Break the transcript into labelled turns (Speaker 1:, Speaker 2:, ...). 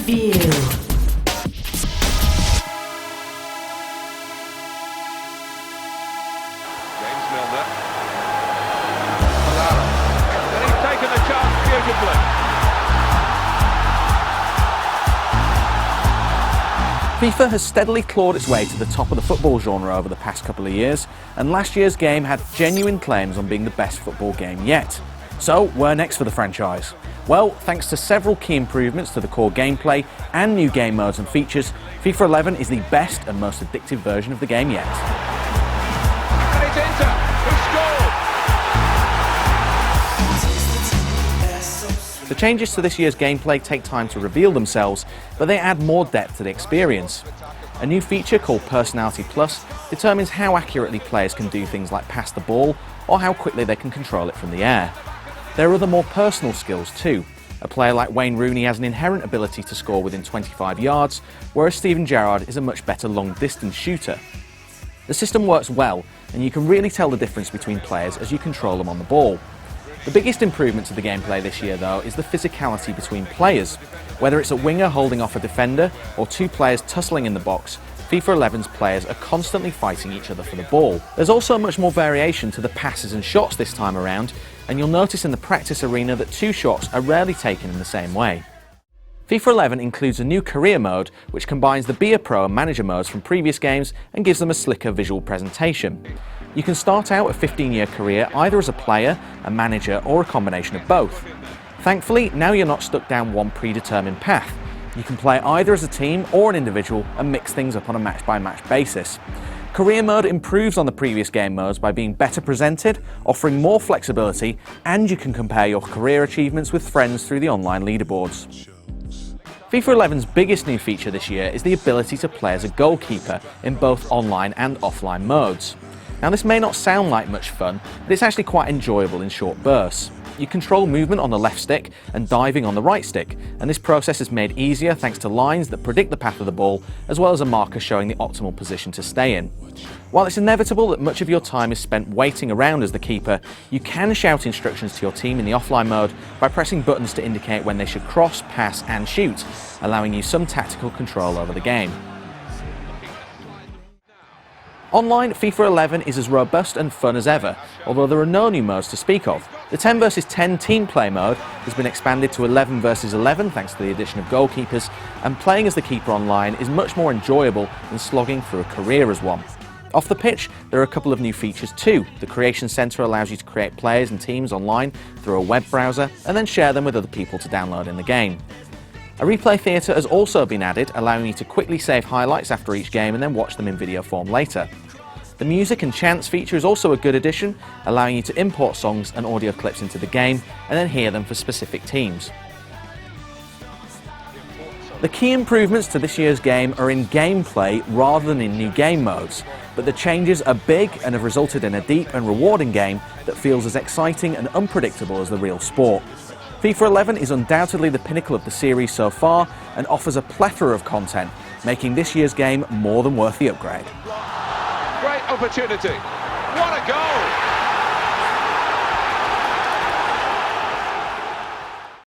Speaker 1: Review.
Speaker 2: FIFA has steadily clawed its way to the top of the football genre over the past couple of years, and last year's game had genuine claims on being the best football game yet. So, where next for the franchise? Well, thanks to several key improvements to the core gameplay and new game modes and features, FIFA 11 is the best and most addictive version of the game yet.
Speaker 3: And it's Inter, who scored!
Speaker 2: The changes to this year's gameplay take time to reveal themselves, but they add more depth to the experience. A new feature called Personality Plus determines how accurately players can do things like pass the ball or how quickly they can control it from the air. There are other more personal skills too. A player like Wayne Rooney has an inherent ability to score within 25 yards, whereas Steven Gerrard is a much better long-distance shooter. The system works well, and you can really tell the difference between players as you control them on the ball. The biggest improvement to the gameplay this year, though, is the physicality between players. Whether it's a winger holding off a defender or two players tussling in the box, FIFA 11's players are constantly fighting each other for the ball. There's also much more variation to the passes and shots this time around, and you'll notice in the practice arena that two shots are rarely taken in the same way. FIFA 11 includes a new career mode which combines the Be a Pro and Manager modes from previous games and gives them a slicker visual presentation. You can start out a 15-year career either as a player, a manager, or a combination of both. Thankfully, now you're not stuck down one predetermined path. You can play either as a team or an individual and mix things up on a match-by-match basis. Career mode improves on the previous game modes by being better presented, offering more flexibility, and you can compare your career achievements with friends through the online leaderboards. FIFA 11's biggest new feature this year is the ability to play as a goalkeeper in both online and offline modes. Now, this may not sound like much fun, but it's actually quite enjoyable in short bursts. You control movement on the left stick and diving on the right stick, and this process is made easier thanks to lines that predict the path of the ball, as well as a marker showing the optimal position to stay in. While it's inevitable that much of your time is spent waiting around as the keeper, you can shout instructions to your team in the offline mode by pressing buttons to indicate when they should cross, pass and shoot, allowing you some tactical control over the game. Online, FIFA 11 is as robust and fun as ever, although there are no new modes to speak of. The 10 vs 10 team play mode has been expanded to 11 vs 11 thanks to the addition of goalkeepers, and playing as the keeper online is much more enjoyable than slogging through a career as one. Off the pitch, there are a couple of new features too. The Creation Center allows you to create players and teams online through a web browser and then share them with other people to download in the game. A replay theatre has also been added, allowing you to quickly save highlights after each game and then watch them in video form later. The music and chants feature is also a good addition, allowing you to import songs and audio clips into the game and then hear them for specific teams. The key improvements to this year's game are in gameplay rather than in new game modes, but the changes are big and have resulted in a deep and rewarding game that feels as exciting and unpredictable as the real sport. FIFA 11 is undoubtedly the pinnacle of the series so far and offers a plethora of content, making this year's game more than worth the upgrade.
Speaker 3: Great opportunity. What a goal!